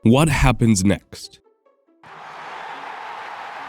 What happens next?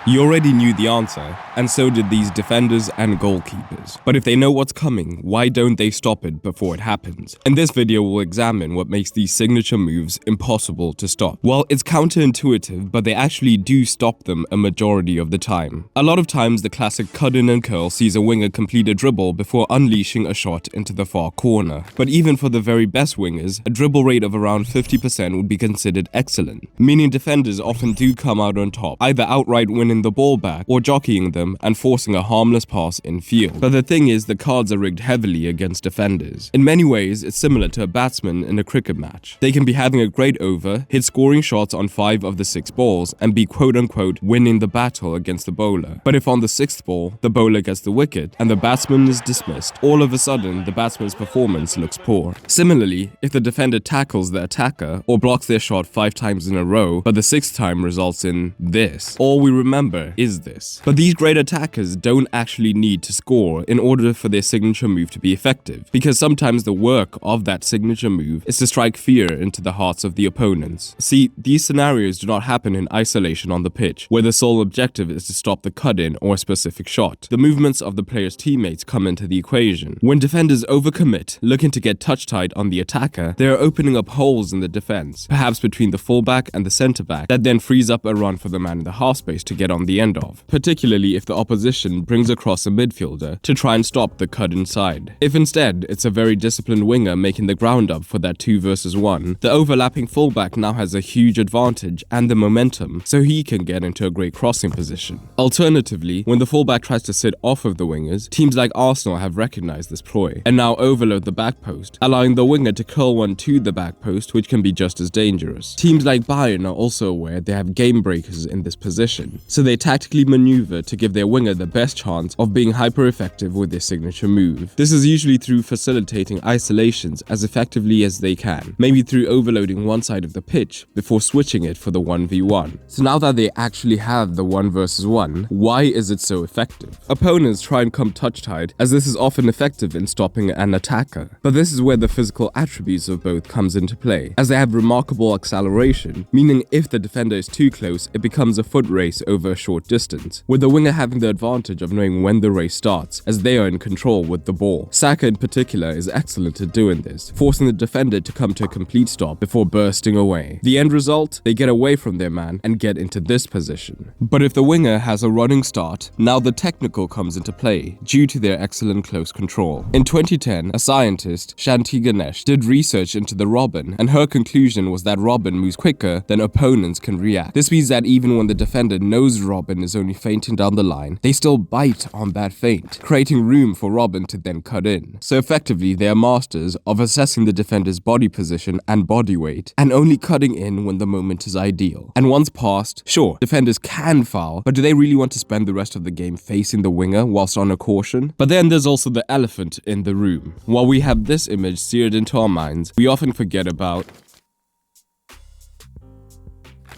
You already knew the answer, and so did these defenders and goalkeepers. But if they know what's coming, why don't they stop it before it happens? In this video, we'll examine what makes these signature moves impossible to stop. Well, it's counterintuitive, but they actually do stop them a majority of the time. A lot of times, the classic cut in and curl sees a winger complete a dribble before unleashing a shot into the far corner. But even for the very best wingers, a dribble rate of around 50% would be considered excellent, meaning defenders often do come out on top, either outright winning the ball back or jockeying them and forcing a harmless pass in field. But the thing is, the cards are rigged heavily against defenders. In many ways, it's similar to a batsman in a cricket match. They can be having a great over, hit scoring shots on 5 of the 6 balls, and be quote-unquote winning the battle against the bowler. But if on the 6th ball, the bowler gets the wicket and the batsman is dismissed, all of a sudden, the batsman's performance looks poor. Similarly, if the defender tackles the attacker or blocks their shot 5 times in a row, but the 6th time results in this, all we remember is this. But these great attackers don't actually need to score in order for their signature move to be effective, because sometimes the work of that signature move is to strike fear into the hearts of the opponents. See, these scenarios do not happen in isolation on the pitch, where the sole objective is to stop the cut-in or a specific shot. The movements of the player's teammates come into the equation. When defenders overcommit, looking to get touch-tight on the attacker, they are opening up holes in the defense, perhaps between the fullback and the centre-back, that then frees up a run for the man in the half space to get on the end of, particularly if the opposition brings across a midfielder to try and stop the cut inside. If instead it's a very disciplined winger making the ground up for that 2 versus 1, the overlapping fullback now has a huge advantage and the momentum, so he can get into a great crossing position. Alternatively, when the fullback tries to sit off of the wingers, teams like Arsenal have recognized this ploy and now overload the back post, allowing the winger to curl one to the back post, which can be just as dangerous. Teams like Bayern are also aware they have game breakers in this position, so they tactically maneuver to give their winger the best chance of being hyper-effective with their signature move. This is usually through facilitating isolations as effectively as they can, maybe through overloading one side of the pitch before switching it for the 1v1. So now that they actually have the 1 versus 1, why is it so effective? Opponents try and come touch-tied, as this is often effective in stopping an attacker. But this is where the physical attributes of both comes into play, as they have remarkable acceleration, meaning if the defender is too close, it becomes a foot race over a short distance, with the winger having the advantage of knowing when the race starts, as they are in control with the ball. Saka in particular is excellent at doing this, forcing the defender to come to a complete stop before bursting away. The end result? They get away from their man and get into this position. But if the winger has a running start, now the technical comes into play due to their excellent close control. In 2010, a scientist, Shanti Ganesh, did research into the Robin, and her conclusion was that Robin moves quicker than opponents can react. This means that even when the defender knows Robin is only feinting down the line, they still bite on that feint, creating room for Robin to then cut in. So effectively, they are masters of assessing the defender's body position and body weight, and only cutting in when the moment is ideal. And once passed, sure, defenders can foul, but do they really want to spend the rest of the game facing the winger whilst on a caution? But then there's also the elephant in the room. While we have this image seared into our minds, we often forget about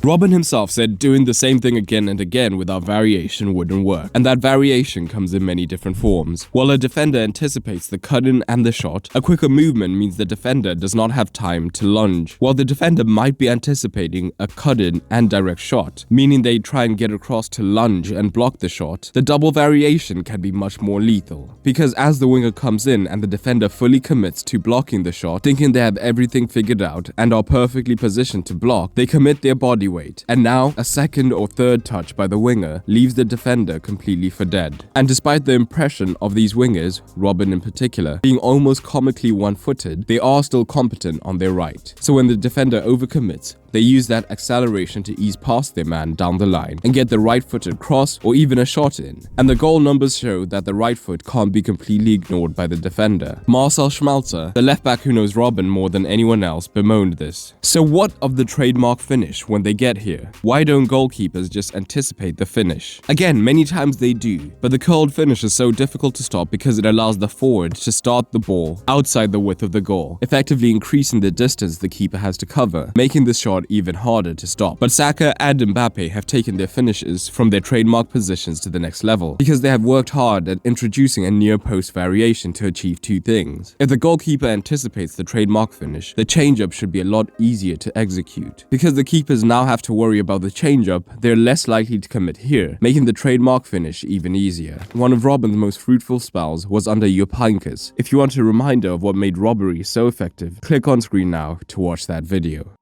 Robin himself said doing the same thing again and again without variation wouldn't work, and that variation comes in many different forms. While a defender anticipates the cut-in and the shot, a quicker movement means the defender does not have time to lunge, while the defender might be anticipating a cut-in and direct shot, meaning they try and get across to lunge and block the shot. The double variation can be much more lethal, because as the winger comes in and the defender fully commits to blocking the shot, thinking they have everything figured out and are perfectly positioned to block, they commit their body weight, and now a second or third touch by the winger leaves the defender completely for dead. And despite the impression of these wingers, Robin in particular, being almost comically one-footed, they are still competent on their right. So when the defender overcommits, they use that acceleration to ease past their man down the line and get the right-footed cross or even a shot in. And the goal numbers show that the right foot can't be completely ignored by the defender. Marcel Schmelzer, the left-back who knows Robin more than anyone else, bemoaned this. So what of the trademark finish when they get here? Why don't goalkeepers just anticipate the finish? Again, many times they do, but the curled finish is so difficult to stop because it allows the forward to start the ball outside the width of the goal, effectively increasing the distance the keeper has to cover, making this shot shot even harder to stop. But Saka and Mbappe have taken their finishes from their trademark positions to the next level, because they have worked hard at introducing a near-post variation to achieve two things. If the goalkeeper anticipates the trademark finish, the change-up should be a lot easier to execute. Because the keepers now have to worry about the change-up, they're less likely to commit here, making the trademark finish even easier. One of Robben's most fruitful spells was under Jupp. If you want a reminder of what made robbery so effective, click on screen now to watch that video.